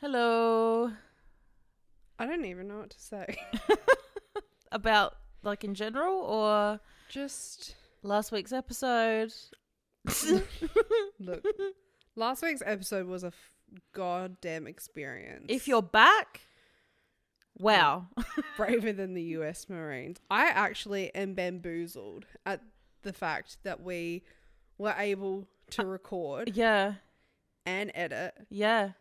Hello. I don't even know what to say. About, like, in general, or Just last week's episode? look. Last week's episode was a goddamn experience. If you're back, wow. braver than the US Marines. I actually am bamboozled at the fact that we were able to record Yeah. and edit Yeah.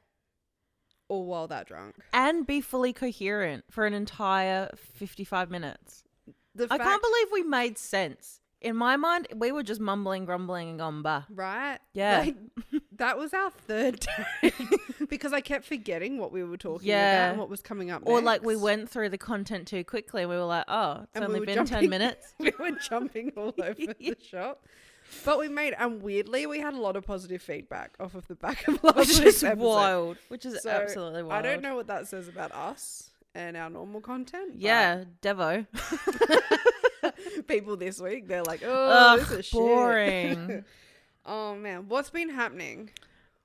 all while that drunk. And be fully coherent for an entire 55 minutes. I can't believe we made sense. In my mind, we were just mumbling, grumbling, and going, bah. Right? Yeah. Like, that was our third day. Because I kept forgetting what we were talking about and what was coming up next. Or like we went through the content too quickly and we were like, oh, it's only been 10 minutes. We were jumping all over the shop. But we made, and weirdly, we had a lot of positive feedback off of the back of last week's episode. Wild. Which is absolutely wild. I don't know what that says about us and our normal content. Yeah, Devo. People this week, they're like, oh, this is boring. Shit. Oh, man. What's been happening?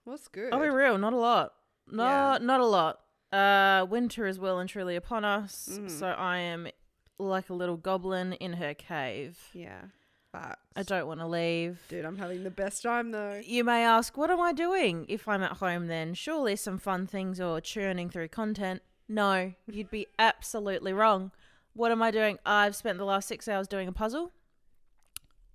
What's good? I'll be real, not a lot. Not a lot. Winter is well and truly upon us, so I am like a little goblin in her cave. Yeah. Facts. I don't want to leave. Dude, I'm having the best time though. You may ask, what am I doing if I'm at home then? Surely some fun things or churning through content. No, you'd be absolutely wrong. What am I doing? I've spent the last 6 hours doing a puzzle.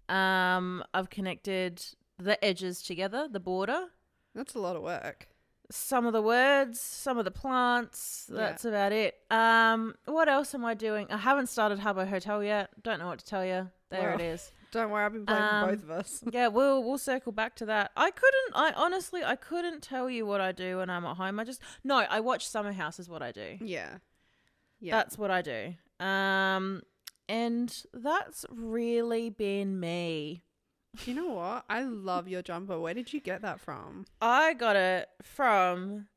I've connected the edges together, the border. That's a lot of work. Some of the words, some of the plants. That's about it. What else am I doing? I haven't started Habbo Hotel yet. Don't know what to tell you. There it is. Don't worry, I've been playing with both of us. Yeah, we'll circle back to that. I honestly couldn't tell you what I do when I'm at home. I watch Summer House is what I do. Yeah. That's what I do. And that's really been me. You know what? I love your jumper. Where did you get that from? I got it from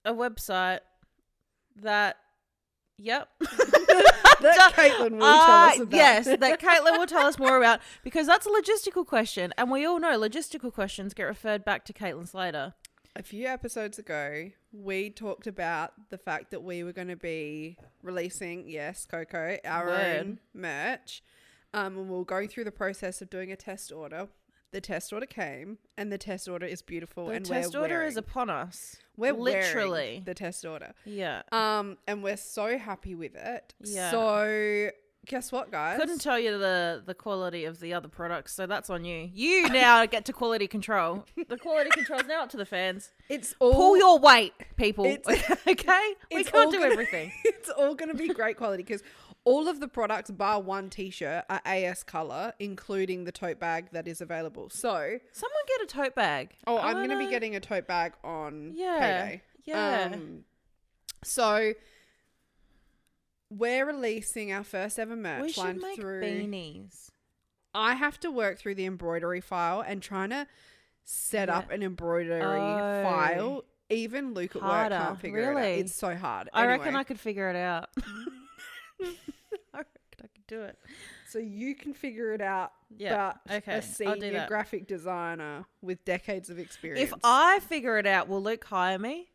a website that, yep. That Caitlin will tell us about. Yes, that Caitlin will tell us more about, because that's a logistical question. And we all know logistical questions get referred back to Caitlin Slater. A few episodes ago, we talked about the fact that we were going to be releasing, yes, Coco, our own merch. And we were going through the process of doing a test order. The test order came, and the test order is beautiful. The test order is upon us. We're literally wearing the test order. Yeah. And we're so happy with it. Yeah. So guess what, guys? Couldn't tell you the quality of the other products, so that's on you. You now get to quality control. The quality control's now up to the fans. It's all pull your weight, people. Okay? We can't do everything. It's all going to be great quality because all of the products bar one t-shirt are AS color, including the tote bag that is available. So someone get a tote bag. Oh, I'm going to be getting a tote bag on payday. Yeah. So we're releasing our first ever merch line through beanies. I have to work through the embroidery file and trying to set up an embroidery file. Even Luke at work can't figure it out. It's so hard. I reckon I could figure it out. I reckon I could do it. So you can figure it out. Yeah. But okay. A senior graphic designer with decades of experience. If I figure it out, will Luke hire me?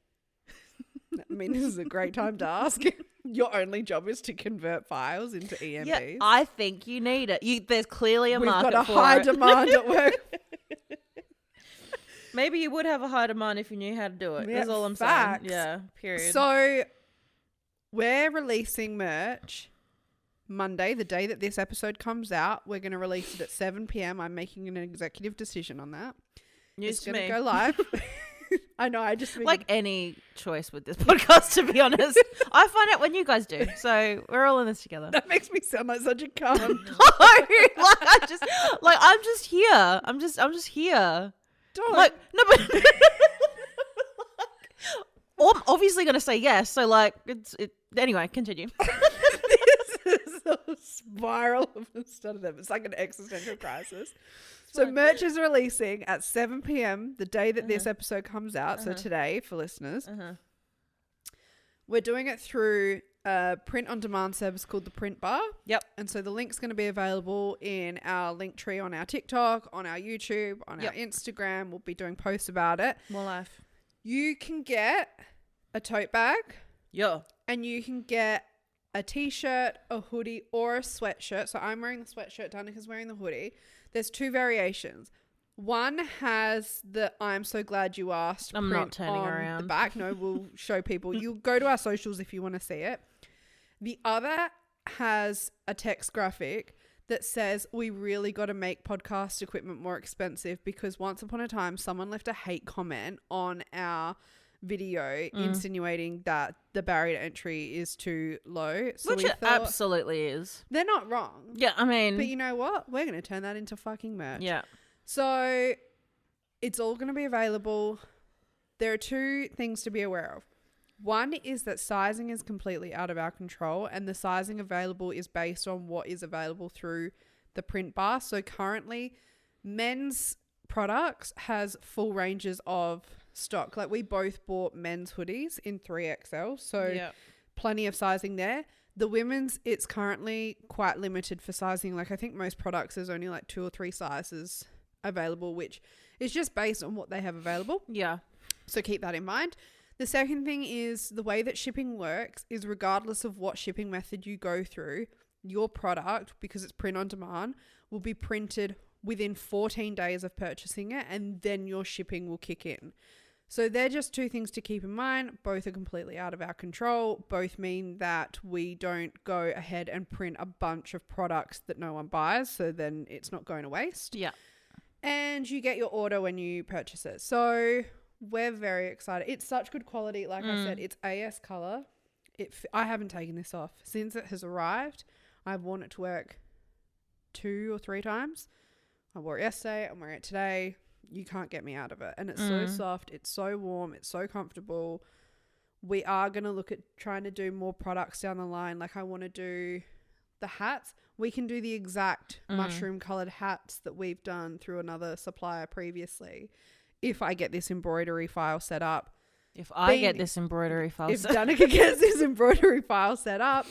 I mean, this is a great time to ask. Your only job is to convert files into EMBs. Yeah, I think you need it. There's clearly a market for it. We've got a high demand at work. Maybe you would have a high demand if you knew how to do it. That's all I'm saying. Yeah, period. So we're releasing merch Monday, the day that this episode comes out. We're going to release it at 7 p.m. I'm making an executive decision on that. It's going to go live. I know. I just like any choice with this podcast, to be honest. I find out when you guys do, so we're all in this together. That makes me sound like such a cunt. I'm just here. I'm just here. Don't. Like no, but I'm obviously gonna say yes. So like anyway. Continue. This is a spiral of the start of them. It's like an existential crisis. So merch is releasing at 7 p.m. the day that this episode comes out. So today, for listeners, we're doing it through a print-on-demand service called the Print Bar. Yep. And so the link's going to be available in our link tree on our TikTok, on our YouTube, on our Instagram. We'll be doing posts about it. More life. You can get a tote bag, Yeah. and you can get a t-shirt, a hoodie, or a sweatshirt. So I'm wearing the sweatshirt, Danika's wearing the hoodie. There's 2 variations. One has the "I'm so glad you asked" I'm print not turning on around. the back. No, we'll show people. You go to our socials if you want to see it. The other has a text graphic that says, "We really got to make podcast equipment more expensive because once upon a time someone left a hate comment on our video insinuating that the barrier to entry is too low." So Which it absolutely is. they're not wrong. Yeah, I mean. But you know what? We're going to turn that into fucking merch. Yeah. So it's all going to be available. There are 2 things to be aware of. One is that sizing is completely out of our control, and the sizing available is based on what is available through the print bar. So currently, men's products has full ranges of stock. Like we both bought men's hoodies in 3XL, so plenty of sizing there. The women's, it's currently quite limited for sizing. Like I think most products there's only like 2 or 3 sizes available, which is just based on what they have available. Yeah. So keep that in mind. The second thing is the way that shipping works is regardless of what shipping method you go through, your product, because it's print on demand, will be printed within 14 days of purchasing it, and then your shipping will kick in. So they're just 2 things to keep in mind. Both are completely out of our control. Both mean that we don't go ahead and print a bunch of products that no one buys, so then it's not going to waste. Yeah. And you get your order when you purchase it. So we're very excited. It's such good quality. Like I said, it's AS color. I haven't taken this off since it has arrived. I've worn it to work 2 or 3 times. I wore it yesterday. I'm wearing it today. You can't get me out of it. And it's so soft. It's so warm. It's so comfortable. We are going to look at trying to do more products down the line. Like I want to do the hats. We can do the exact mushroom colored hats that we've done through another supplier previously. If I get this embroidery file set up. If I get this embroidery file If Danika gets this embroidery file set up,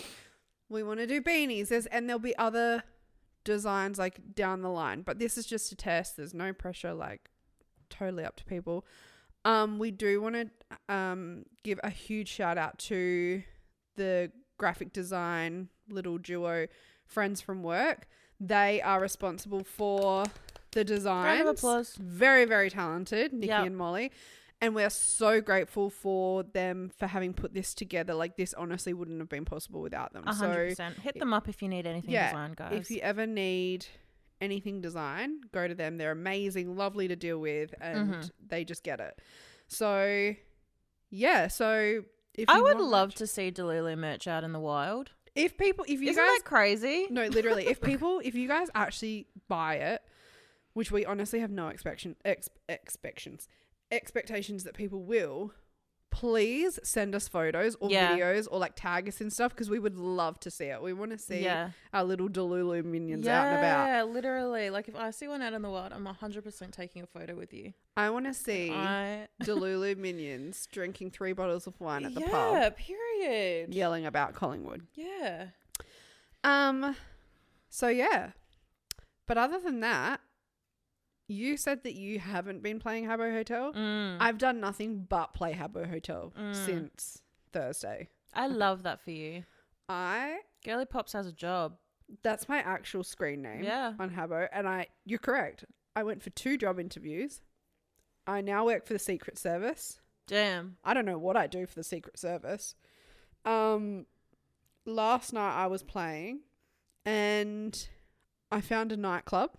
we want to do beanies. And there'll be other designs like down the line. But this is just a test. There's no pressure, like totally up to people. We do want to give a huge shout out to the graphic design little duo, Friends from Work. They are responsible for the designs. Round of applause. Very, very talented, Nikki Yep. and Molly. And we're so grateful for them for having put this together. Like this honestly wouldn't have been possible without them. 100%. So Hit them up if you need anything designed, guys. if you ever need anything designed, go to them. They're amazing, lovely to deal with, and they just get it. So yeah, so if I you would want love merch- to see Delulu merch out in the wild. if you Isn't guys that crazy? no, literally, if you guys actually buy it, which we honestly have no expectations that people will, please send us photos or videos or like tag us and stuff, because we would love to see it. We want to see our little Delulu minions out and about. Yeah, literally. Like if I see one out in the wild, I'm 100% taking a photo with you. I want to see Delulu minions drinking 3 bottles of wine at the pub. Yeah, period. Yelling about Collingwood. Yeah. So yeah. But other than that, you said that you haven't been playing Habbo Hotel. I've done nothing but play Habbo Hotel since Thursday. I love that for you. Girly Pops has a job. That's my actual screen name on Habbo. And you're correct. I went for 2 job interviews. I now work for the Secret Service. Damn. I don't know what I do for the Secret Service. Last night I was playing and I found a nightclub.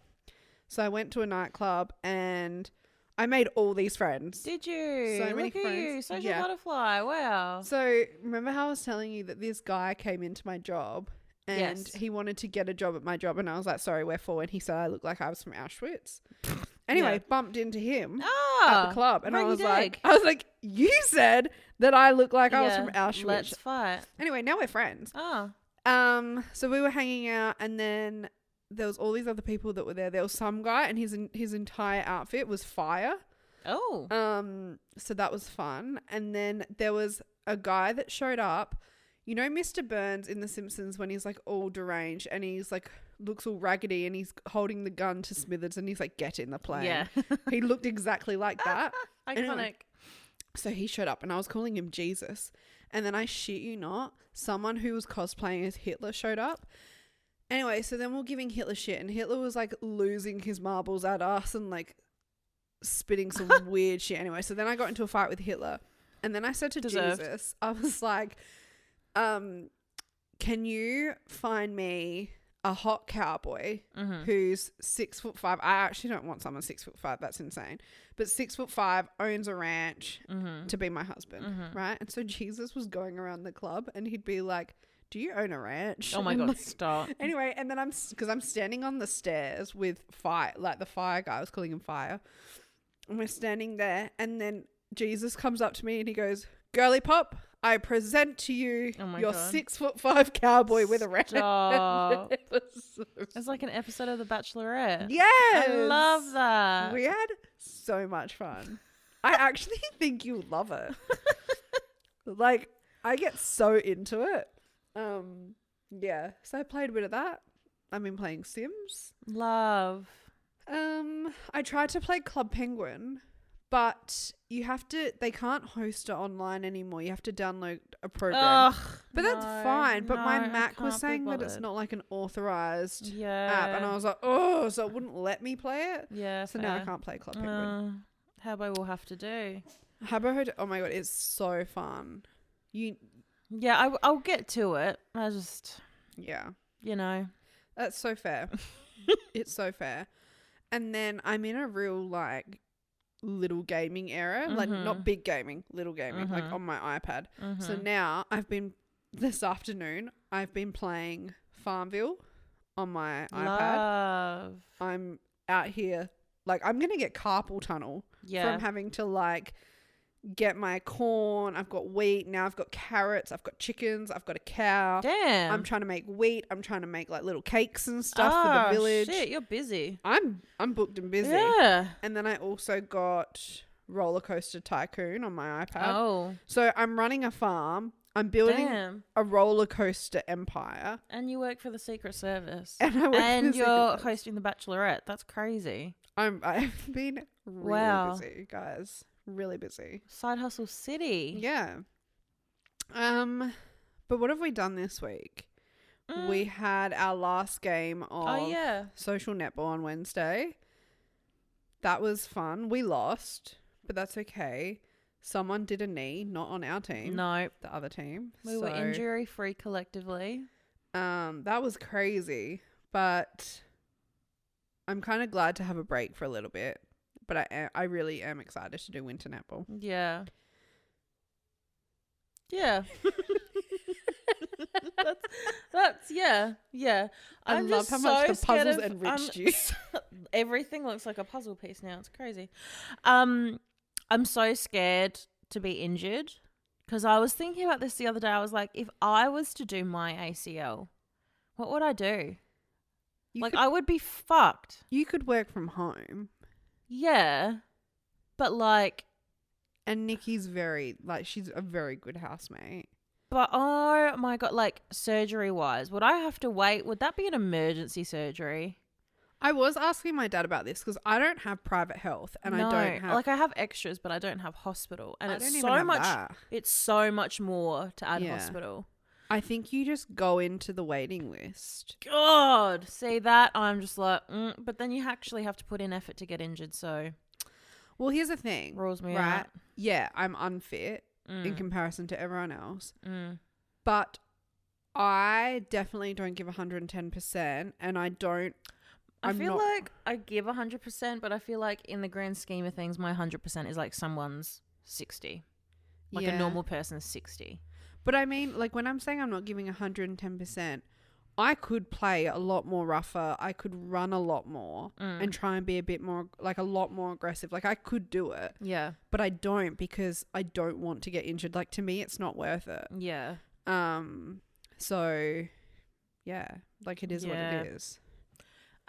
So I went to a nightclub and I made all these friends. Did you? So many Look at friends. you. Social butterfly. Wow. So remember how I was telling you that this guy came into my job and he wanted to get a job at my job, and I was like, sorry, where for? And he said I looked like I was from Auschwitz. Anyway, bumped into him at the club, and I was like, you said that I look like I was from Auschwitz. Let's fight. Anyway, now we're friends. Oh. So we were hanging out, and then there was all these other people that were there. There was some guy, and his entire outfit was fire. Oh. So that was fun. And then there was a guy that showed up. You know Mr. Burns in The Simpsons when he's like all deranged and he's like looks all raggedy and he's holding the gun to Smithers and he's like, get in the plane. Yeah. He looked exactly like that. Iconic. Anyway, So he showed up and I was calling him Jesus. And then I shit you not, someone who was cosplaying as Hitler showed up. Anyway, so then we're giving Hitler shit and Hitler was like losing his marbles at us and like spitting some weird shit. Anyway, so then I got into a fight with Hitler and then I said to Jesus, I was like, can you find me a hot cowboy who's 6'5"? I actually don't want someone 6'5". That's insane. But 6'5", owns a ranch to be my husband, right? And so Jesus was going around the club and he'd be like, do you own a ranch? Oh my God, stop. Anyway, and then because I'm standing on the stairs with Fire, like the Fire guy, I was calling him Fire. And we're standing there and then Jesus comes up to me and he goes, girly pop, I present to you your God. 6'5" cowboy with a ranch. Stop. It was so It's like an episode of The Bachelorette. Yes. I love that. We had so much fun. I actually think you'll love it. Like, I get so into it. Yeah. So I played a bit of that. I've been playing Sims. Love. I tried to play Club Penguin, but they can't host it online anymore. You have to download a program. Ugh, but that's fine. But my I Mac was can't be saying that it's bothered. not like an authorized Yeah. app. And I was like, oh, so it wouldn't let me play it. Yeah. So now I can't play Club Penguin. Habbo will have to do. Habbo Hotel, oh my God, it's so fun. Yeah, I'll get to it. I just, Yeah, that's so fair. It's so fair. And then I'm in a real like little gaming era, like not big gaming, little gaming, like on my iPad. So now this afternoon, I've been playing Farmville on my iPad. I'm out here, like I'm going to get carpal tunnel from having to like get my corn. I've got wheat. Now I've got carrots. I've got chickens. I've got a cow. Damn. I'm trying to make wheat. I'm trying to make like little cakes and stuff for the village. Shit, you're busy. I'm booked and busy. Yeah. And then I also got Roller Coaster Tycoon on my iPad. Oh. So I'm running a farm. I'm building a roller coaster empire. And you work for the Secret Service. And I work for the you're Secret Service. hosting the Bachelorette. That's crazy. I've been really busy, guys. Really busy. Side hustle city. Yeah. But what have we done this week? We had our last game of social netball on Wednesday. That was fun. We lost, but that's okay. Someone did a knee, not on our team. No. The other team. We were injury free collectively. That was crazy, but I'm kind of glad to have a break for a little bit. But I really am excited to do winter netball. Yeah. Yeah. that's yeah. I love how much the puzzles enriched you. Everything looks like a puzzle piece now. It's crazy. I'm so scared to be injured because I was thinking about this the other day. I was like, if I was to do my ACL, what would I do? I would be fucked. You could work from home. Yeah, but like... And Nikki's she's a very good housemate. But oh my God, like surgery-wise, would I have to wait? Would that be an emergency surgery? I was asking my dad about this because I don't have private health and I don't have... Like I have extras, but I don't have hospital. And it's so much... It's so much more to add hospital. I think you just go into the waiting list. God, see that? I'm just like, but then you actually have to put in effort to get injured, so... Well, here's the thing. Rules me right? out. Yeah, I'm unfit in comparison to everyone else. But I definitely don't give 110% and I don't... I feel like I give 100%, but I feel like in the grand scheme of things, my 100% is like someone's 60. Like a normal person's 60. But I mean, like when I'm saying I'm not giving 110%, I could play a lot more rougher. I could run a lot more and try and be a bit more, like a lot more aggressive. Like I could do it. Yeah. But I don't because I don't want to get injured. Like to me, it's not worth it. Yeah. So, yeah, like it is what it is.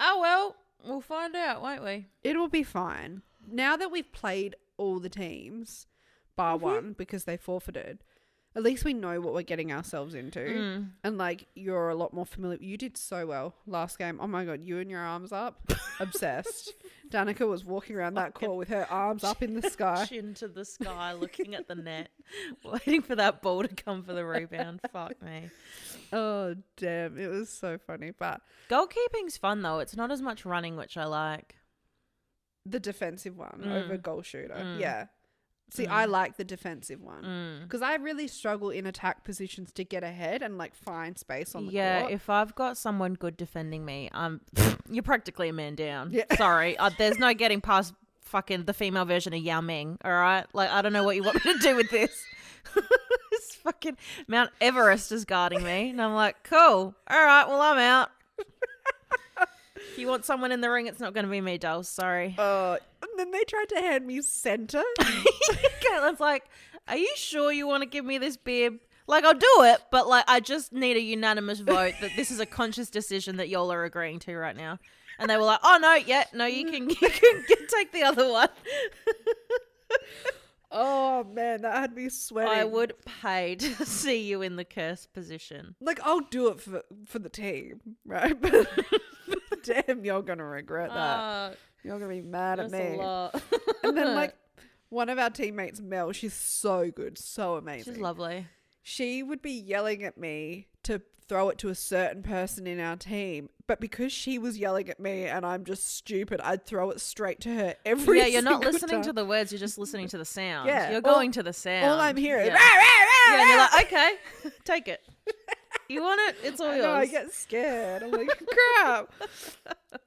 Oh, well, we'll find out, won't we? It'll be fine. Now that we've played all the teams, bar one, because they forfeited, at least we know what we're getting ourselves into. And like, you're a lot more familiar. You did so well last game. Oh my God, you and your arms up. Obsessed. Danika was walking around that court with her arms up in the sky. Chin to the sky, looking at the net, waiting for that ball to come for the rebound. Fuck me. Oh, damn. It was so funny. But goalkeeping's fun, though. It's not as much running, which I like. the defensive one over goal shooter. Yeah. See, I like the defensive one because I really struggle in attack positions to get ahead and like find space on the court. Yeah, if I've got someone good defending me, you're practically a man down. Yeah. Sorry, there's no getting past fucking the female version of Yao Ming. All right, like I don't know what you want me to do with this. This fucking Mount Everest is guarding me, and I'm like, cool. All right, well I'm out. If you want someone in the ring, it's not going to be me, dolls. Sorry. And then they tried to hand me center. Caitlin's like, are you sure you want to give me this bib? Like, I'll do it, but like, I just need a unanimous vote that this is a conscious decision that y'all are agreeing to right now. And they were like, oh no, yeah, no, you can take the other one. Oh man, that had me sweating. I would pay to see you in the cursed position. Like, I'll do it for the team, right? But damn, you're gonna regret that. You're gonna be mad at me. A lot. And then like one of our teammates, Mel, she's so good, so amazing. She's lovely. She would be yelling at me to throw it to a certain person in our team, but because she was yelling at me and I'm just stupid, I'd throw it straight to her every Yeah, you're not single listening time. to the words, you're just listening to the sound. Yeah. You're going to the sound. All I'm hearing is yeah. Yeah, and you're like, okay, take it. You want it? It's all yours. I get scared. I'm like, crap.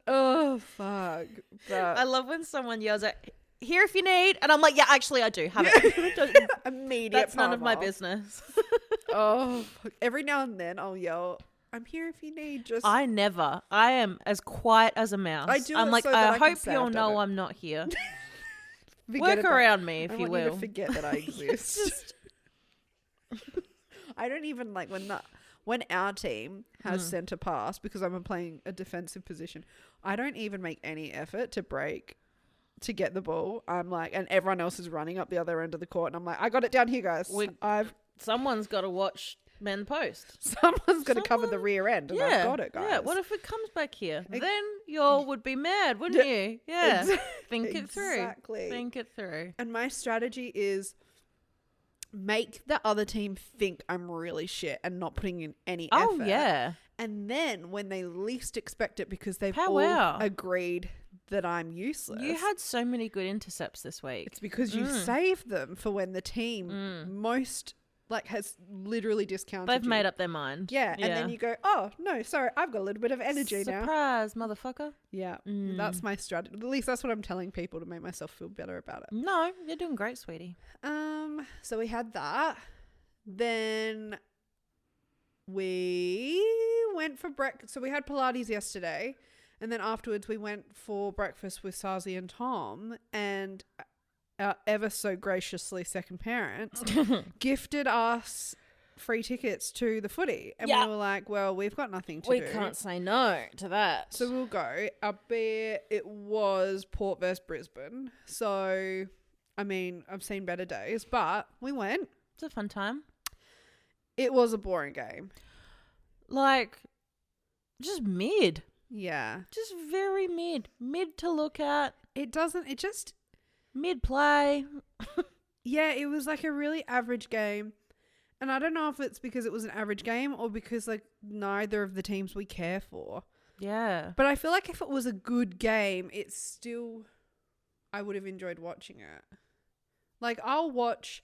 Oh, fuck. But I love when someone yells at, here if you need, and I'm like, yeah, actually I do have it. Immediate. That's none of my palm off. business. Oh, fuck. Every now and then I'll yell, I'm here if you need. Just I am as quiet as a mouse. I do I'm it like, so that I I can hope say you'll I've done know it. I'm not here. forget Work about- around me if I you want will. you to forget that I exist. I don't even like when our team has centre pass because I'm playing a defensive position. I don't even make any effort to break to get the ball. I'm like, and everyone else is running up the other end of the court, and I'm like, I got it down here, guys. Someone's got to watch men post. Someone's got to cover the rear end, and I've got it, guys. Yeah, what if it comes back here? Then y'all would be mad, wouldn't you? Yeah. Think it through. Exactly. Think it through. And my strategy is make the other team think I'm really shit and not putting in any effort. Oh, yeah. And then when they least expect it because they've How all wow. agreed that I'm useless. You had so many good intercepts this week. It's because you saved them for when the team most like has literally discounted They've you. made up their mind. Yeah, and then you go, oh, no, sorry, I've got a little bit of energy now. Surprise, motherfucker. Yeah, that's my strategy. At least that's what I'm telling people to make myself feel better about it. No, you're doing great, sweetie. So we had that. Then we went for breakfast. So we had Pilates yesterday. And then afterwards we went for breakfast with Sazi and Tom. And our ever so graciously second parents gifted us free tickets to the footy. And we were like, well, we've got nothing to do. We can't say no to that. So we'll go. Albeit it was Port versus Brisbane. So, I mean, I've seen better days. But we went. It's a fun time. It was a boring game. Like, just mid. Yeah. Just very mid. Mid to look at. It just... Mid play. Yeah, it was like a really average game. And I don't know if it's because it was an average game or because like neither of the teams we care for. Yeah. But I feel like if it was a good game, it's still... I would have enjoyed watching it. Like I'll watch...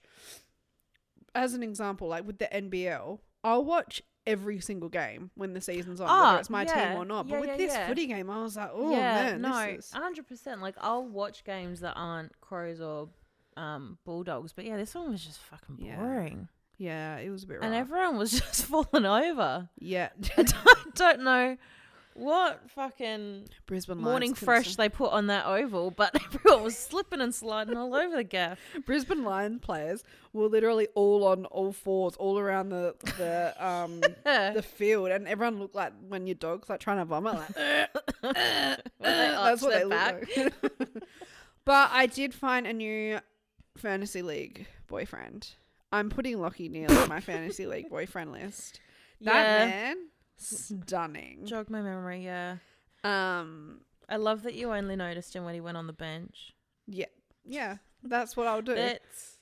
As an example, like with the NBL, I'll watch every single game when the season's on, whether it's my team or not. But with this footy game, I was like, oh man, no, this is... 100%. Like I'll watch games that aren't Crows or Bulldogs, but yeah, this one was just fucking boring. Yeah, it was a bit rough. And everyone was just falling over. Yeah. I don't know what fucking Brisbane morning Lions fresh they put on that oval, but everyone was slipping and sliding all over the gaff. Brisbane Lion players were literally all on all fours, all around the field, and everyone looked like when your dog's like trying to vomit, like that's what they look like. But I did find a new fantasy league boyfriend. I'm putting Lockie Neal on my fantasy league boyfriend list. That man, stunning. Jog my memory, yeah. I I love that you only noticed him when he went on the bench. Yeah, that's what I'll do.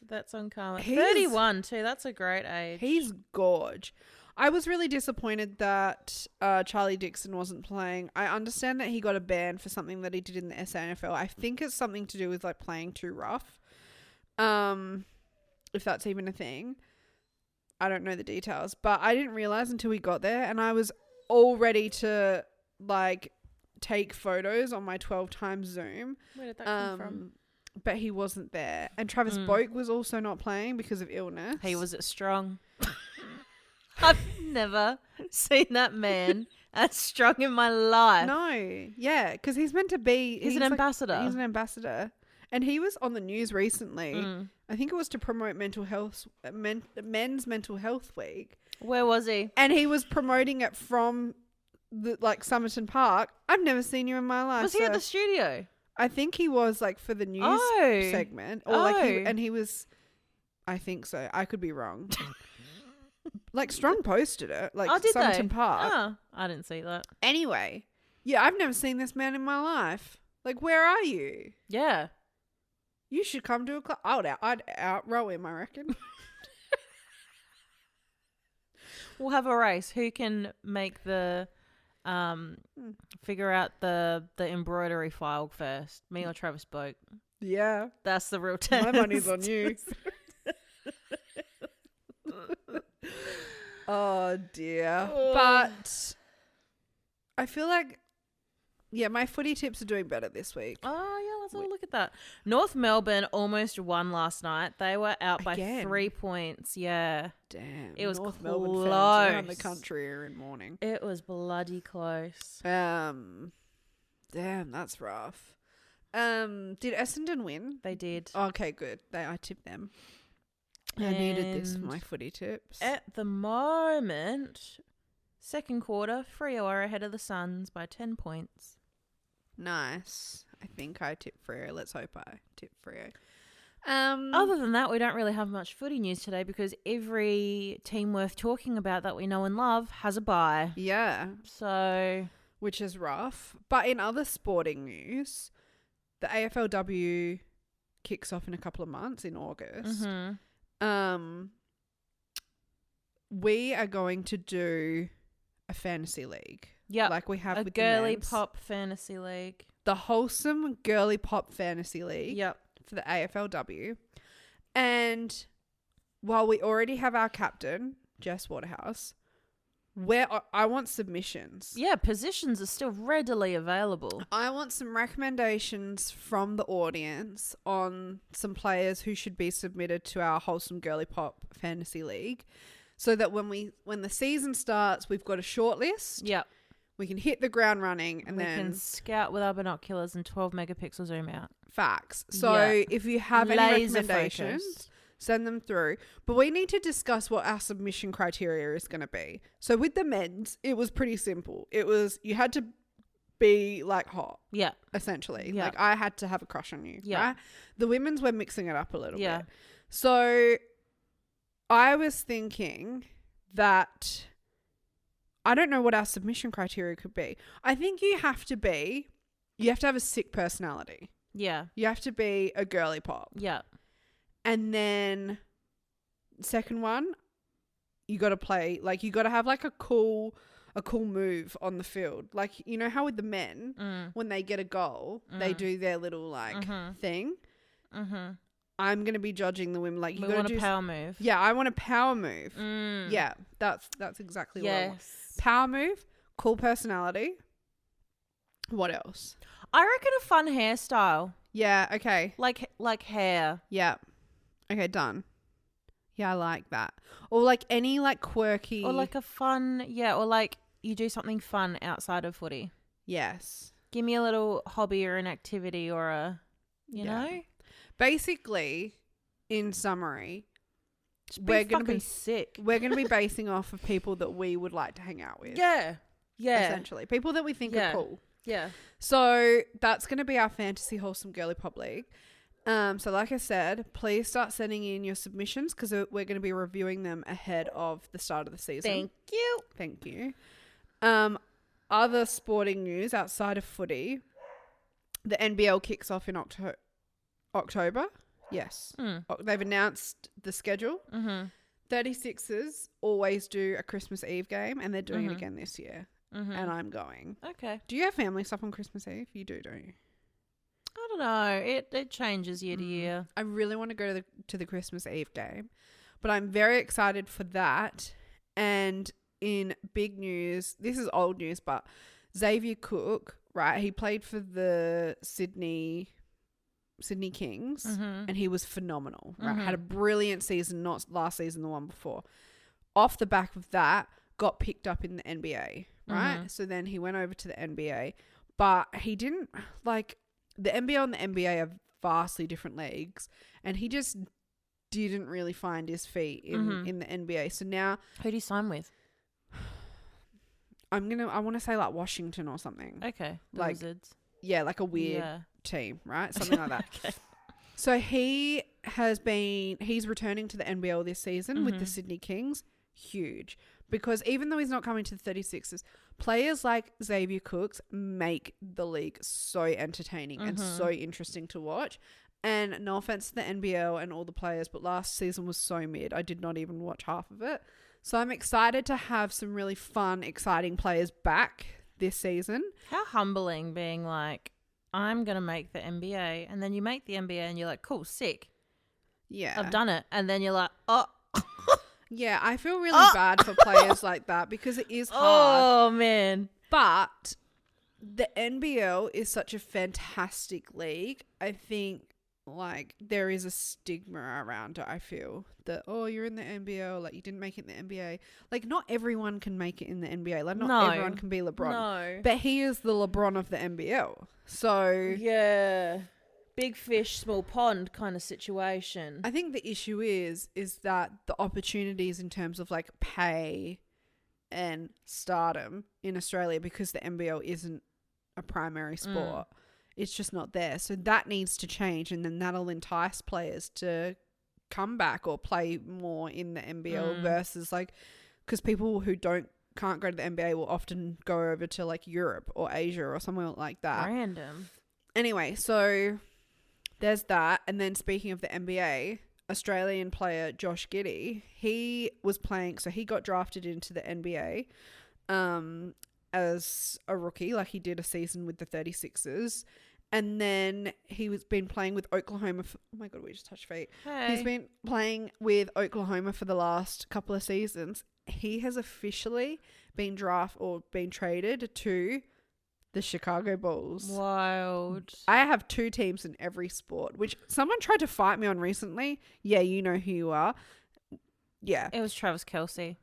That's uncommon. He's 31 too. That's a great age. He's gorge. I was really disappointed that Charlie Dixon wasn't playing. I understand that he got a ban for something that he did in the SANFL. I think it's something to do with like playing too rough. If that's even a thing. I don't know the details, but I didn't realize until we got there, and I was all ready to like take photos on my 12 times Zoom. Where did that come from? But he wasn't there. And Travis Boak was also not playing because of illness. He was strong. I've never seen that man as strong in my life. No. Yeah, because he's meant to be... He's an ambassador. He's an ambassador. And he was on the news recently. I think it was to promote Men's Mental Health Week. Where was he? And he was promoting it from Somerton Park. I've never seen you in my life. Was he at the studio? I think he was like for the news segment, or he was. I think so. I could be wrong. Like Strong posted it, like Somerton Park. Oh, I didn't see that. Anyway, yeah, I've never seen this man in my life. Like, where are you? Yeah, you should come to a club. I'd outrow him, I reckon. We'll have a race. Who can make the figure out the embroidery file first, me or Travis Boak? Yeah, that's the real test. My money's on you. Oh dear. But I feel like my footy tips are doing better this week. Oh yeah, let's have a look at that. North Melbourne almost won last night. They were out by 3 points. Yeah. Damn. It was North close. Melbourne fans around the country are in mourning. It was bloody close. Damn, that's rough. Did Essendon win? They did. Okay, good. I tipped them. I needed this for my footy tips. At the moment, second quarter, Freo are ahead of the Suns by 10 points. Nice. I think I tipped Freo. Let's hope I tipped Freo. Other than that, we don't really have much footy news today because every team worth talking about that we know and love has a bye. Yeah. So, which is rough. But in other sporting news, the AFLW kicks off in a couple of months in August. Mm-hmm. We are going to do a fantasy league. Yeah. Like we have with girly the pop fantasy league. The wholesome girly pop fantasy league. Yep. For the AFLW. And while we already have our captain, Jess Waterhouse, I want submissions. Yeah, positions are still readily available. I want some recommendations from the audience on some players who should be submitted to our wholesome girly pop fantasy league, so that when the season starts, we've got a short list. Yep. We can hit the ground running, and then we can scout with our binoculars and 12 megapixel zoom out. Facts. So if you have any recommendations, send them through. But we need to discuss what our submission criteria is going to be. So with the men's, it was pretty simple. It was, you had to be like hot. Yeah. Essentially. Yeah. Like I had to have a crush on you. Yeah. Right? The women's, we're mixing it up a little bit. So I was thinking that I don't know what our submission criteria could be. I think you have to have a sick personality. Yeah. You have to be a girly pop. Yeah. And then second one, you got to play, like you got to have like a cool move on the field. Like, you know how with the men, when they get a goal, they do their little like thing. Mm-hmm. I'm going to be judging the women. Like you got to do a power move. Yeah. I want a power move. Yeah. That's exactly what I want. Power move, cool personality. What else? I reckon a fun hairstyle. Yeah. Okay. Like hair. Yeah. Okay, done. Yeah, I like that. Or like any like quirky. Or like a fun, or like you do something fun outside of footy. Yes. Give me a little hobby or an activity or a, you know? Basically, in summary, we're going to be sick. We're going to be basing off of people that we would like to hang out with. Yeah. Yeah. Essentially. People that we think are cool. Yeah. So that's going to be our fantasy wholesome girly pop league. So like I said, please start sending in your submissions because we're going to be reviewing them ahead of the start of the season. Thank you. Other sporting news outside of footy, the NBL kicks off in October. Yes. They've announced the schedule. 36ers always do a Christmas Eve game, and they're doing it again this year. And I'm going. Okay. Do you have family stuff on Christmas Eve? You do, don't you? I don't know. It changes year to year. I really want to go to the Christmas Eve game, but I'm very excited for that. And in big news, this is old news, but Xavier Cook, right? He played for the Sydney Kings, and he was phenomenal, right? Had a brilliant season, not last season, the one before. Off the back of that, got picked up in the NBA, right? So then he went over to the NBA, but he didn't, like, the NBL and the NBA are vastly different leagues, and he just didn't really find his feet in the NBA. So now, who do you sign with? I want to say like Washington or something. Okay. The like Wizards. Yeah, like a weird team, right? Something like that. Okay. So he's returning to the NBL this season with the Sydney Kings. Huge. Because even though he's not coming to the 36ers, players like Xavier Cooks make the league so entertaining and so interesting to watch. And no offense to the NBL and all the players, but last season was so mid. I did not even watch half of it. So I'm excited to have some really fun, exciting players back this season. How humbling being like, I'm going to make the NBA. And then you make the NBA and you're like, cool, sick. Yeah. I've done it. And then you're like, oh. Yeah, I feel really bad for players like that because it is hard. Oh, man. But the NBL is such a fantastic league. I think, like, there is a stigma around it, I feel. That, oh, you're in the NBL, like, you didn't make it in the NBA. Like, not everyone can make it in the NBA. Like, not everyone can be LeBron. No. But he is the LeBron of the NBL. So... yeah. Big fish, small pond kind of situation. I think the issue is that the opportunities in terms of, like, pay and stardom in Australia, because the NBL isn't a primary sport, it's just not there. So that needs to change, and then that'll entice players to come back or play more in the NBL versus, like, because people who can't go to the NBA will often go over to, like, Europe or Asia or somewhere like that. Random. Anyway, so there's that. And then speaking of the NBA, Australian player Josh Giddey, he was playing, so he got drafted into the NBA as a rookie, like he did a season with the 36ers. And then he's been playing with Oklahoma. Oh my God, we just touched feet. Hey. He's been playing with Oklahoma for the last couple of seasons. He has officially been traded to the Chicago Bulls. Wild. I have two teams in every sport, which someone tried to fight me on recently. Yeah, you know who you are. Yeah. It was Travis Kelce.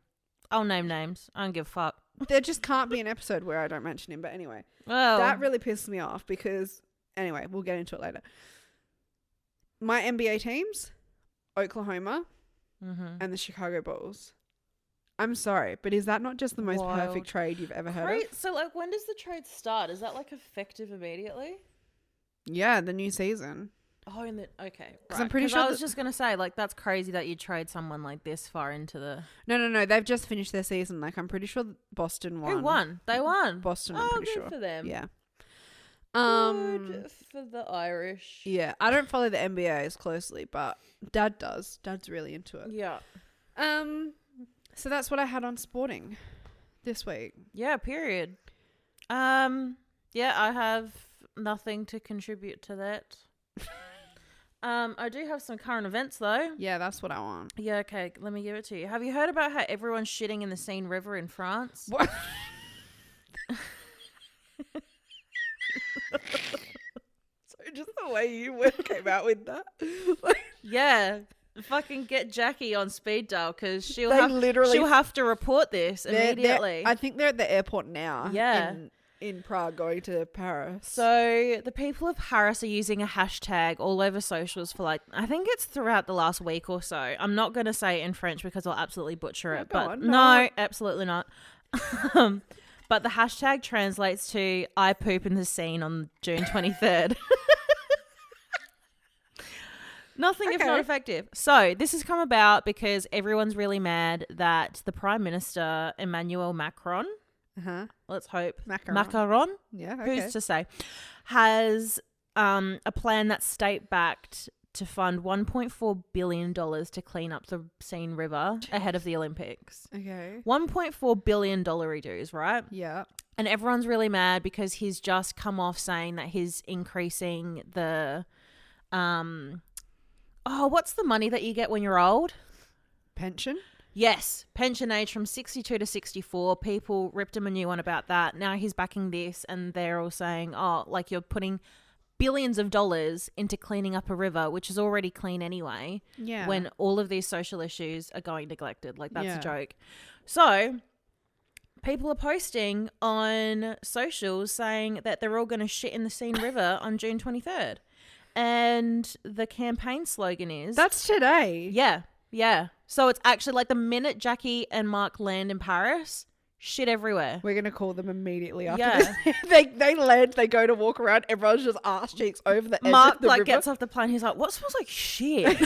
I'll name names. I don't give a fuck. There just can't be an episode where I don't mention him. But anyway, well, that really pisses me off because, anyway, we'll get into it later. My NBA teams, Oklahoma and the Chicago Bulls. I'm sorry, but is that not just the most perfect trade you've ever heard of? So, like, when does the trade start? Is that, like, effective immediately? Yeah, the new season. Oh, okay. Because I'm pretty sure I was just going to say, like, that's crazy that you trade someone like this far into the... No. They've just finished their season. Like, I'm pretty sure Boston won. Who won? They won. Boston, I'm pretty sure. Good for them. Yeah. Good for the Irish. Yeah, I don't follow the NBA as closely, but Dad does. Dad's really into it. Yeah. So that's what I had on sporting this week. Yeah, period. Yeah, I have nothing to contribute to that. I do have some current events though. Yeah, that's what I want. Yeah, okay, let me give it to you. Have you heard about how everyone's shitting in the Seine River in France? What? So just the way you came out with that. Yeah. Fucking get Jackie on speed dial because she'll have to report this immediately. I think they're at the airport now. Yeah. In Prague going to Paris. So the people of Paris are using a hashtag all over socials for like, I think it's throughout the last week or so. I'm not going to say it in French because I'll absolutely butcher it. But no, absolutely not. But the hashtag translates to I poop in the Seine on June 23rd. Nothing if not effective. So this has come about because everyone's really mad that the Prime Minister, Emmanuel Macron, let's hope, Macron, yeah, okay. who's to say, has a plan that's state-backed to fund $1.4 billion to clean up the Seine River ahead of the Olympics. Okay. $1.4 billion dues, right? Yeah. And everyone's really mad because he's just come off saying that he's increasing the, what's the money that you get when you're old? Pension? Yes, pension age from 62 to 64. People ripped him a new one about that. Now he's backing this, and they're all saying, oh, like you're putting billions of dollars into cleaning up a river, which is already clean anyway, when all of these social issues are going neglected. Like, that's a joke. So people are posting on socials saying that they're all going to shit in the Seine River on June 23rd. And the campaign slogan is... That's today. Yeah. Yeah. So it's actually like the minute Jackie and Mark land in Paris, shit everywhere. We're going to call them immediately after this. They land, they go to walk around, everyone's just ass cheeks over the edge of the river. Mark gets off the plane, he's like, what smells like shit?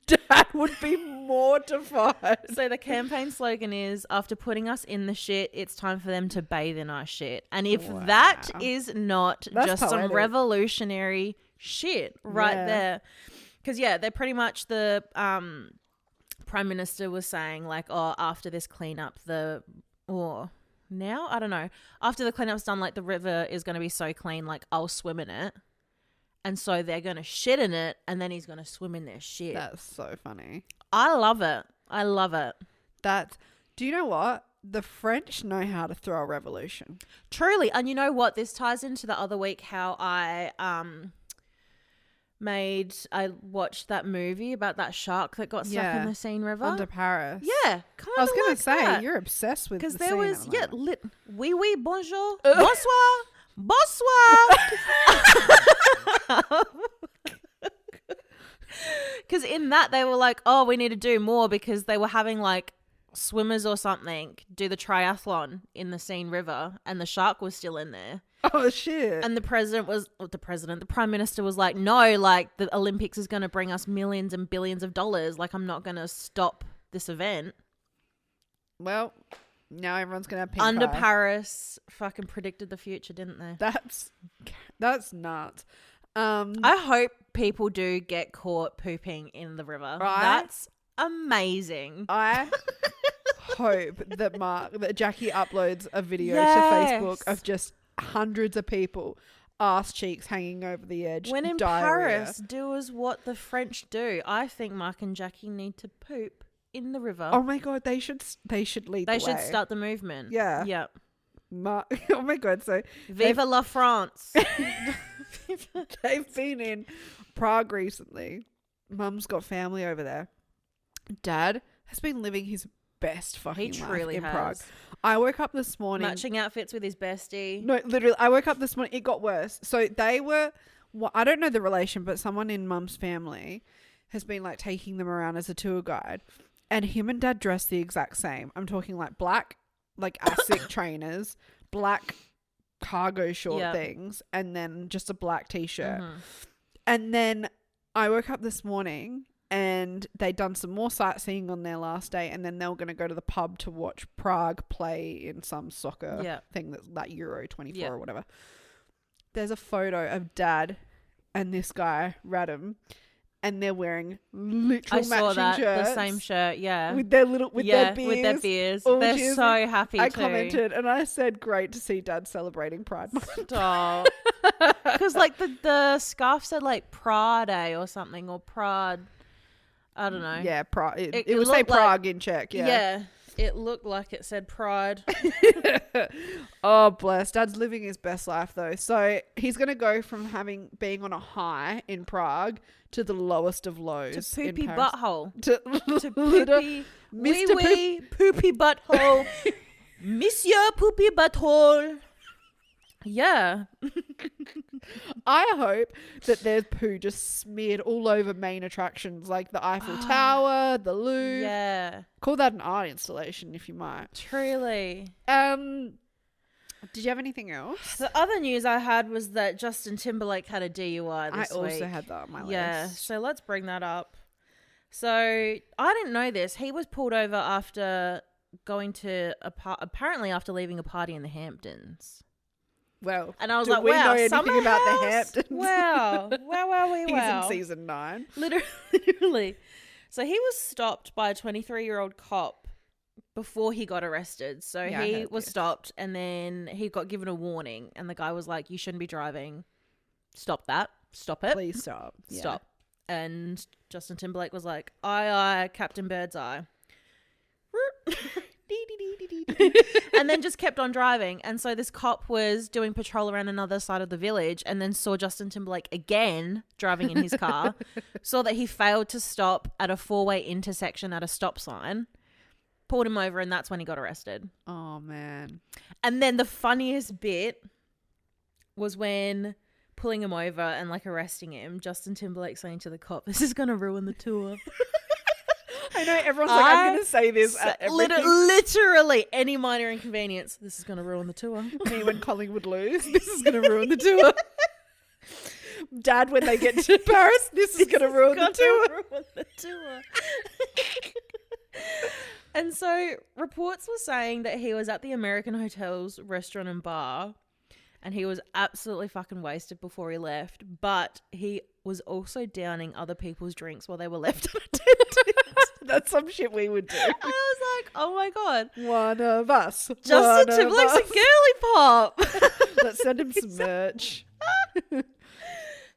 Dad would be mortified. So the campaign slogan is, after putting us in the shit, it's time for them to bathe in our shit. And if that is not just some revolutionary shit there. Because, they're pretty much the Prime Minister was saying, like, after this cleanup, after the cleanup's done, like, the river is going to be so clean, like, I'll swim in it. And so they're going to shit in it, and then he's going to swim in their shit. That's so funny. I love it. I love it. Do you know what? The French know how to throw a revolution. Truly. And you know what? This ties into the other week how I watched that movie about that shark that got stuck in the Seine River. Under Paris. Yeah. I was going to say, you're obsessed with the Because there was, oui, bonjour, bonsoir. Because in that they were like, oh, we need to do more, because they were having like swimmers or something do the triathlon in the Seine River, and the shark was still in there. Oh shit. And the Prime Minister was like, no, like the Olympics is going to bring us millions and billions of dollars. Like, I'm not going to stop this event. Well, now everyone's going to have pink Under eye. Paris fucking predicted the future, didn't they? That's nuts. I hope people do get caught pooping in the river. Right? That's amazing. I hope that Jackie uploads a video to Facebook of just hundreds of people ass cheeks hanging over the edge. When in diarrhea. Paris, do as what the French do. I think Mark and Jackie need to poop in the river. Oh my god, they should lead the way. They should start the movement. Yeah. Yeah. Oh my god, so Viva la France. they've been in Prague recently. Mum's got family over there. Dad has been living his best fucking life in Prague. I woke up this morning. Matching outfits with his bestie. No, literally, I woke up this morning. It got worse. So they were, I don't know the relation, but someone in Mum's family has been like taking them around as a tour guide. And him and Dad dressed the exact same. I'm talking like black, like ASIC trainers, black cargo short things, and then just a black t-shirt. Mm-hmm. And then I woke up this morning and they'd done some more sightseeing on their last day, and then they were going to go to the pub to watch Prague play in some soccer thing, that's like Euro 24 or whatever. There's a photo of Dad and this guy, Radam, and they're wearing literal matching shirts. The same shirt, with their little their beers. With their beers. They're so happy. I commented and I said, "Great to see Dad celebrating Pride Month." Stop. Because like the scarf said like Prade or something, or Prad. I don't know. Yeah, it would say Prague in Czech. Yeah, it looked like it said Pride. Oh, bless. Dad's living his best life though. So he's going to go from being on a high in Prague to the lowest of lows. To poopy in Paris. butthole. To poopy. Wee poopy butthole. Monsieur poopy butthole. Yeah. I hope that there's poo just smeared all over main attractions like the Eiffel Tower, the Louvre. Yeah. Call that an art installation if you might. Truly. Did you have anything else? The other news I had was that Justin Timberlake had a DUI this week. I also had that on my list. Yeah, so let's bring that up. So I didn't know this. He was pulled over after going to apparently after leaving a party in the Hamptons. Well, And I was do like, we wow, know anything Summer about the House? Hamptons? Wow. He's Wow. in season 9. Literally. So he was stopped by a 23-year-old cop before he got arrested. So Yeah, I he heard was this. stopped and then he got given a warning. And the guy was like, you shouldn't be driving. Stop that. Stop it. Please stop. Yeah. Stop. And Justin Timberlake was like, aye, Captain Birdseye. And then just kept on driving. And so this cop was doing patrol around another side of the village and then saw Justin Timberlake again driving in his car, saw that he failed to stop at a 4-way intersection at a stop sign, pulled him over, and that's when he got arrested. Oh, man. And then the funniest bit was when pulling him over and like arresting him, Justin Timberlake saying to the cop, this is going to ruin the tour. I know everyone's like, I'm going to say this at everything. Literally any minor inconvenience. This is going to ruin the tour. Me when Collingwood lose, this is going to ruin the tour. Dad, when they get to Paris, this is going to ruin the tour. And so reports were saying that he was at the American Hotel's restaurant and bar and he was absolutely fucking wasted before he left, but he was also downing other people's drinks while they were left unattended. That's some shit we would do. I was like, oh my God. One of us. Justin Timberlake's a girly pop. Let's send him some merch.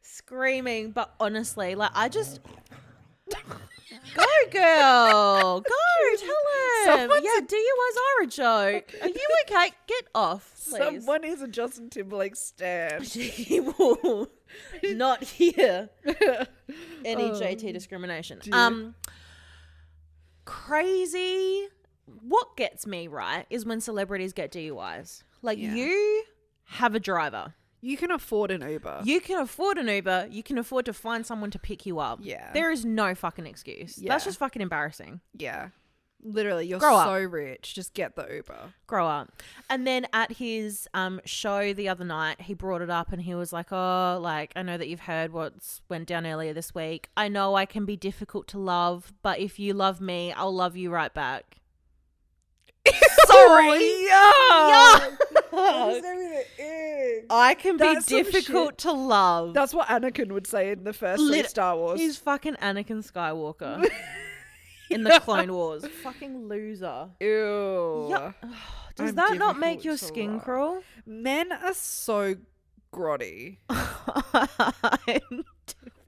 Screaming, but honestly, like I just... Go, girl. Go, tell him. Yeah, DUIs are a joke. Are you okay? Get off, please. Someone is a Justin Timberlake stan. He will not hear any JT discrimination. Dear. Crazy. What gets me, right, is when celebrities get DUIs. Like, Yeah. you have a driver. You can afford an Uber. You can afford an Uber. You can afford to find someone to pick you up. Yeah. There is no fucking excuse. Yeah. That's just fucking embarrassing. Yeah. Literally, you're Grow up. so rich. Just get the Uber. Grow up. And then at his show the other night, he brought it up and he was like, oh, like, I know that you've heard what's went down earlier this week. I know I can be difficult to love, but if you love me, I'll love you right back. Sorry. Yeah. I can That's be some difficult shit. to love. That's what Anakin would say in the first three Star Wars. He's fucking Anakin Skywalker in the Clone Wars. Fucking loser. Ew. Yeah. Does I'm that not make difficult your to skin love. crawl? Men are so grotty.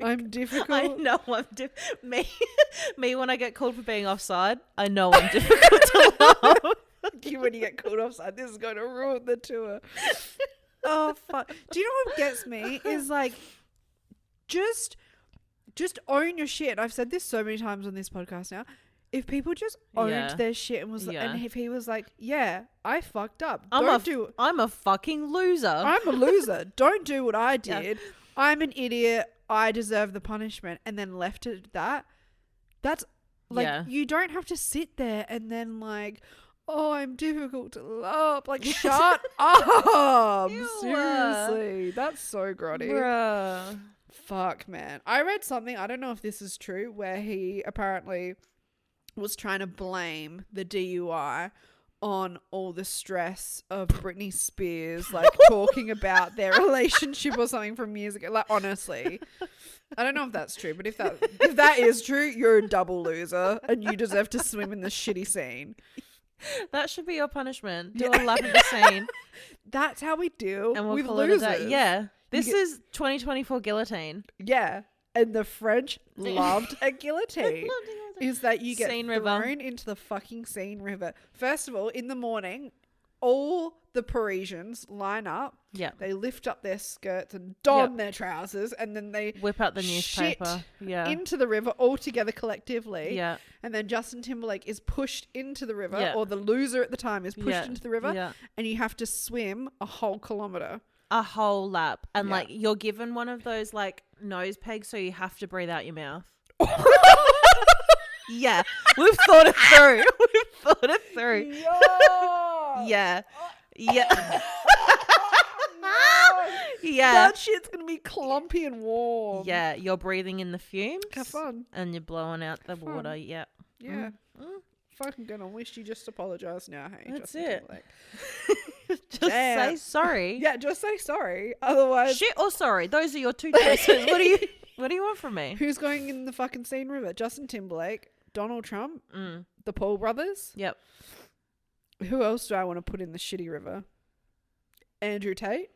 I'm difficult. I know I'm me when I get called for being offside, I know I'm difficult to love. You when you get called offside, this is going to ruin the tour. Oh fuck! Do you know what gets me is like, just own your shit. I've said this so many times on this podcast now. If people just owned their shit and and if he was like, yeah, I fucked up. I'm a fucking loser. I'm a loser. Don't do what I did. Yeah. I'm an idiot. I deserve the punishment. And then left it at that. That's like, you don't have to sit there and then like, oh, I'm difficult to love. Like, shut up. Ew. Seriously. That's so grotty. Bruh. Fuck, man. I read something, I don't know if this is true, where he apparently was trying to blame the DUI on all the stress of Britney Spears, like talking about their relationship or something from years ago. Like, honestly, I don't know if that's true, but if that is true, you're a double loser and you deserve to swim in the shitty scene. That should be your punishment. Do a lap of the scene. That's how we deal and we'll with call losers. It a day. Yeah. This is 2024 guillotine. Yeah. And the French loved a guillotine. Is that you get Seine thrown River. into the fucking Seine River. First of all, in the morning, all the Parisians line up. Yeah. They lift up their skirts and don their trousers, and then they whip out the shit newspaper. Yeah. into the river all together collectively. Yeah. And then Justin Timberlake is pushed into the river, or the loser at the time is pushed into the river, and you have to swim a whole kilometer. A whole lap. And like you're given one of those like nose pegs, so you have to breathe out your mouth. Yeah, we've thought it through. Yeah. Yeah. Yeah. That shit's gonna be clumpy and warm. Yeah, you're breathing in the fumes. Have fun. And you're blowing out the water. Yep. Yeah. fucking gonna wish you just apologise now. Hey, That's Justin it. Timberlake. Just Damn. say sorry. Yeah, just say sorry. Otherwise, Shit or sorry. Those are your two choices. What do you want from me? who's going in the fucking Seine River? Justin Timberlake, Donald Trump, Mm. the Paul brothers. Yep. Who else do I want to put in the shitty river? Andrew Tate.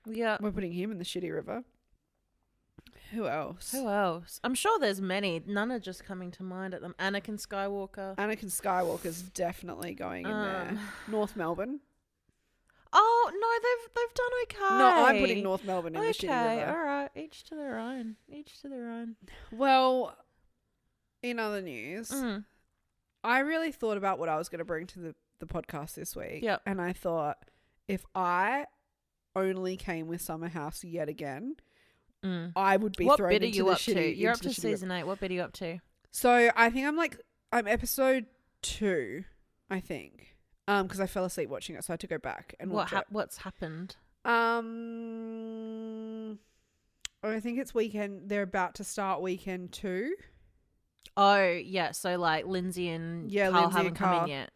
Yeah. We're putting him in the shitty river. Who else? Who else? I'm sure there's many. None are just coming to mind at them. Anakin Skywalker. Anakin Skywalker's definitely going in there. North Melbourne. Oh no, they've done okay. No, I'm putting North Melbourne in the shitty Okay, river. all right. Each to their own. Each to their own. Well, in other news, I really thought about what I was going to bring to the podcast this week. Yep. And I thought, if I only came with Summer House yet again, I would be what thrown bit are into you the up shitty. to? You're up into the to shitty river. season 8. What bit are you up to? So I think I'm episode 2, I think. Because I fell asleep watching it, so I had to go back and watch it. What's happened? I think it's weekend. They're about to start weekend 2. Oh yeah, so like Lindsay and Carl haven't come in yet.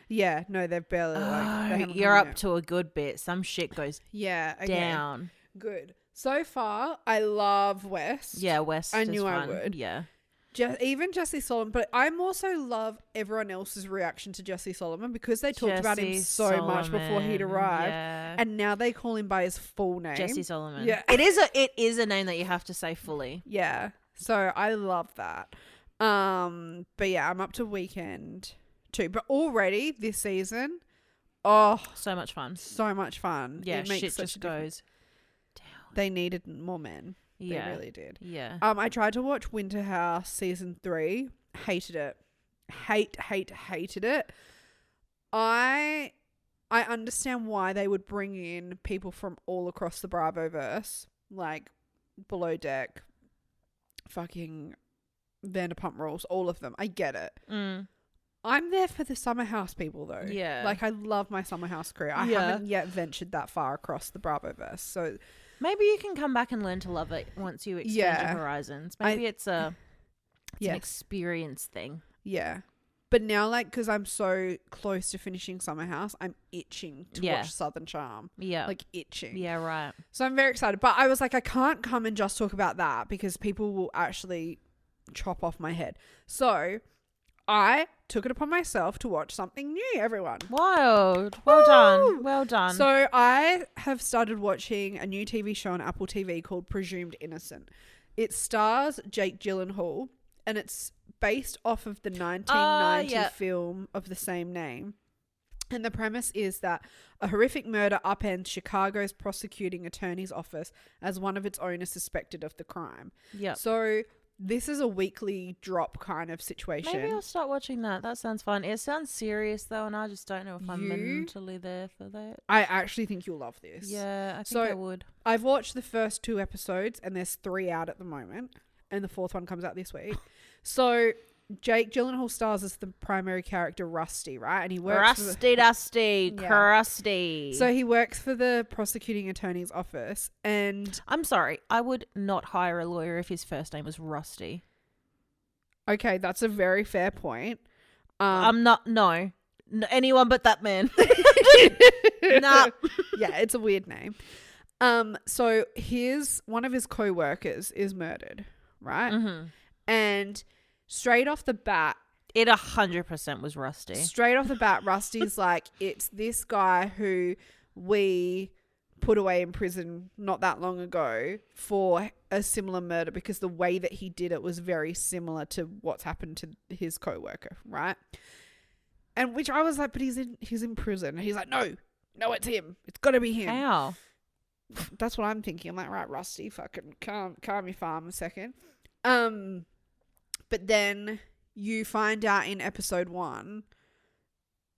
Yeah, no, they've barely. They haven't You're come up yet. to a good bit. Some shit goes down. Good. So far, I love West. Yeah, West. I is knew I fun. would. Yeah. Even Jesse Solomon, but I'm also love everyone else's reaction to Jesse Solomon because they talked about him so much before he'd arrived, and now they call him by his full name, Jesse Solomon. Yeah, it is a name that you have to say fully. Yeah, so I love that. But yeah, I'm up to weekend 2, but already this season, so much fun. Yeah, it makes shit such just goes down. They needed more men. Yeah, they really did. Yeah. I tried to watch Winter House season 3. Hated it. Hated it. I understand why they would bring in people from all across the Bravoverse, like Below Deck, fucking Vanderpump Rules, all of them. I get it. I'm there for the Summer House people though. Yeah. Like I love my Summer House crew. I haven't yet ventured that far across the Bravoverse, so maybe you can come back and learn to love it once you expand your horizons. Maybe it's an experience thing. Yeah. But now, like, because I'm so close to finishing Summer House, I'm itching to watch Southern Charm. Yeah. Like, itching. Yeah, right. So I'm very excited. But I was like, I can't come and just talk about that because people will actually chop off my head. So I took it upon myself to watch something new, everyone. Wild. Well done. Well done. So I have started watching a new TV show on Apple TV called Presumed Innocent. It stars Jake Gyllenhaal and it's based off of the 1990 film of the same name. And the premise is that a horrific murder upends Chicago's prosecuting attorney's office as one of its owners suspected of the crime. Yeah. So this is a weekly drop kind of situation. Maybe I'll start watching that. That sounds fun. It sounds serious though, and I just don't know if I'm mentally there for that. I actually think you'll love this. Yeah, I think I would. I've watched the first 2 episodes and there's 3 out at the moment. And the 4th one comes out this week. So Jake Gyllenhaal stars as the primary character Rusty, right? And he works Crusty. So he works for the prosecuting attorney's office, and I'm sorry, I would not hire a lawyer if his first name was Rusty. Okay, that's a very fair point. I'm not anyone but that man. Nah. Yeah, it's a weird name. So one of his co-workers is murdered, right? Mm-hmm. And straight off the bat, it 100% was Rusty. Straight off the bat, Rusty's like, it's this guy who we put away in prison not that long ago for a similar murder because the way that he did it was very similar to what's happened to his co-worker, right? And which I was like, but he's in prison. And he's like, no, it's him. It's got to be him. How? That's what I'm thinking. I'm like, right, Rusty, fucking calm your farm a second. But then you find out in episode 1,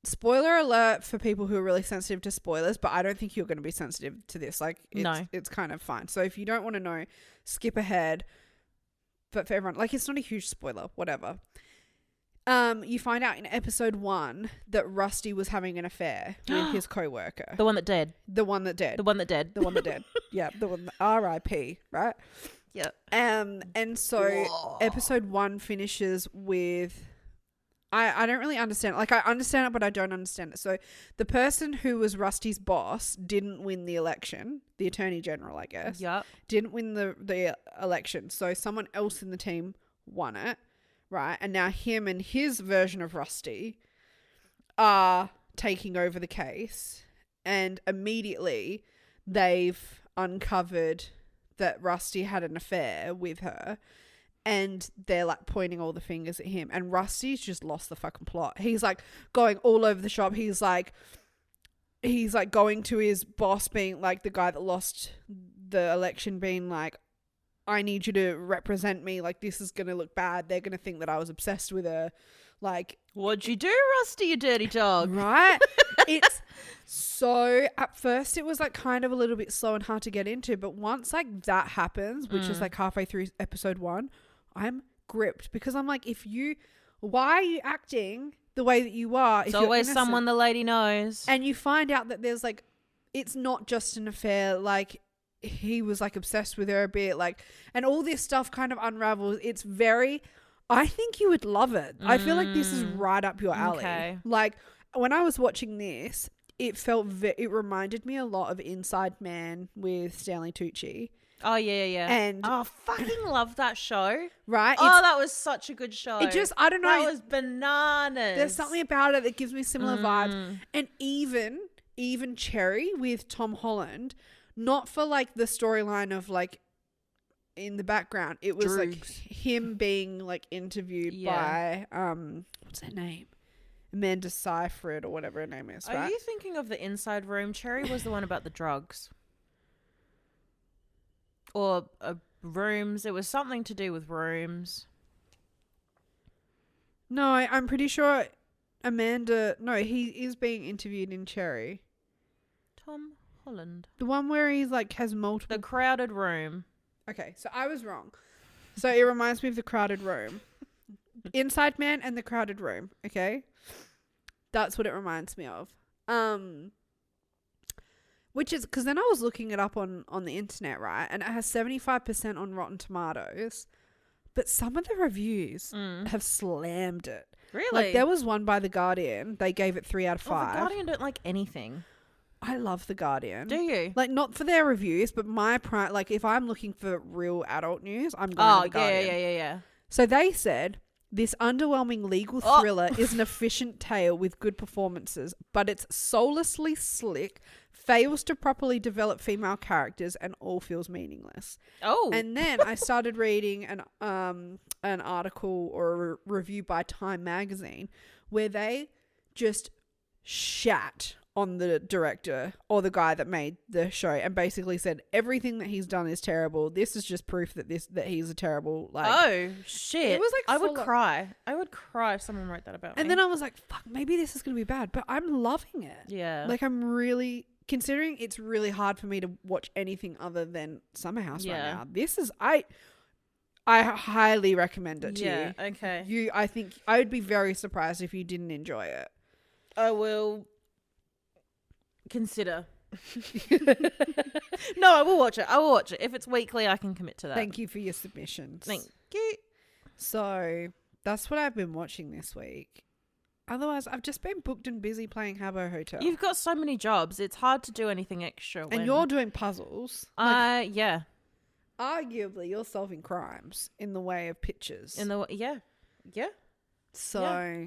spoiler alert for people who are really sensitive to spoilers, but I don't think you're going to be sensitive to this. Like, it's kind of fine. So if you don't want to know, skip ahead. But for everyone, like, it's not a huge spoiler, whatever. You find out in episode 1 that Rusty was having an affair with his co-worker. The one that did. The one that did. Yeah, the one that R.I.P., right? Yeah. And so episode 1 finishes with I don't really understand it. Like, I understand it, but I don't understand it. So the person who was Rusty's boss didn't win the election. The Attorney General, I guess. Yep. Didn't win the election. So someone else in the team won it, right? And now him and his version of Rusty are taking over the case. And immediately they've uncovered that Rusty had an affair with her. And they're like pointing all the fingers at him. And Rusty's just lost the fucking plot. He's like going all over the shop. He's like going to his boss, being like the guy that lost the election, being like, I need you to represent me. Like, this is going to look bad. They're going to think that I was obsessed with her. Like, what'd you do, Rusty, you dirty dog? Right? It's so, at first it was like kind of a little bit slow and hard to get into. But once like that happens, which is like halfway through episode 1, I'm gripped, because I'm like, why are you acting the way that you are? It's always someone the lady knows. And you find out that there's like, it's not just an affair. Like, he was like obsessed with her a bit, like, and all this stuff kind of unravels. It's very, I think you would love it. I feel like this is right up your alley. Okay. Like, when I was watching this, it felt, it reminded me a lot of Inside Man with Stanley Tucci. Oh, yeah. And I fucking love that show. Right? Oh, that was such a good show. It just, I don't know. That was bananas. There's something about it that gives me similar vibes. And even Cherry with Tom Holland, not for like the storyline of like in the background. It was like him being like interviewed by, what's her name? Amanda Seyfried or whatever her name is, right? Are you thinking of the Inside Room? Cherry was the one about the drugs. Or rooms. It was something to do with rooms. No, I'm pretty sure he is being interviewed in Cherry. Tom Holland. The one where he's like has multiple. The Crowded Room. Okay, so I was wrong. So it reminds me of The Crowded Room. Inside Man and The Crowded Room, okay? That's what it reminds me of. Which is, because then I was looking it up on the internet, right? And it has 75% on Rotten Tomatoes. But some of the reviews have slammed it. Really? Like, there was one by The Guardian. They gave it 3 out of 5. Oh, The Guardian don't like anything. I love The Guardian. Do you? Like, not for their reviews, but like, if I'm looking for real adult news, I'm going to The Guardian. Yeah. So they said, this underwhelming legal thriller is an efficient tale with good performances, but it's soullessly slick, fails to properly develop female characters, and all feels meaningless. Oh. And then I started reading an article or a review by Time magazine where they just shat on the director or the guy that made the show and basically said everything that he's done is terrible. This is just proof that he's a terrible, like, oh shit. It was like I would cry. I would cry if someone wrote that about me. And then I was like, fuck, maybe this is gonna be bad, but I'm loving it. Yeah. Like, I'm really, considering it's really hard for me to watch anything other than Summer House right now. This is, I highly recommend it to you. Yeah, okay. I think I would be very surprised if you didn't enjoy it. I will consider. No, I will watch it. If it's weekly, I can commit to that. Thank you for your submissions. Thank you. So that's what I've been watching this week. Otherwise, I've just been booked and busy playing Habbo Hotel. You've got so many jobs. It's hard to do anything extra. And you're doing puzzles. Yeah. Arguably, you're solving crimes in the way of pictures. Yeah. So, yeah.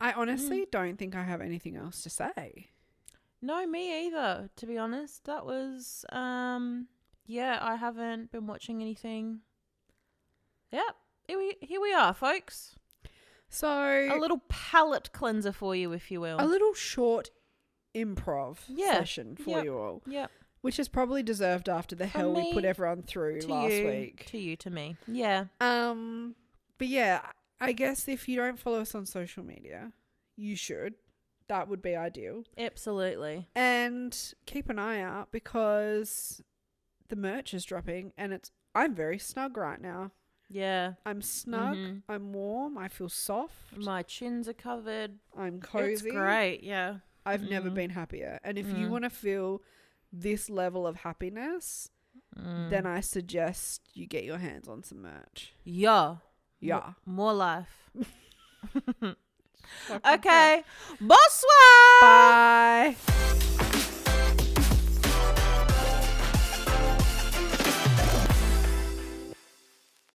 I honestly don't think I have anything else to say. No, me either, to be honest. That was, I haven't been watching anything. Yep. Here we are, folks. So, a little palate cleanser for you, if you will. A little short improv session for you all. Yep. Which is probably deserved after the hell we put everyone through last week. To me. Yeah. But yeah, I guess if you don't follow us on social media, you should. That would be ideal. Absolutely. And keep an eye out because the merch is dropping and I'm very snug right now. Yeah. I'm snug. Mm-hmm. I'm warm. I feel soft. My chins are covered. I'm cozy. It's great. Yeah. I've never been happier. And if you want to feel this level of happiness, then I suggest you get your hands on some merch. Yeah. Yeah. More life. Fucking Okay. Bonsoir. Bye.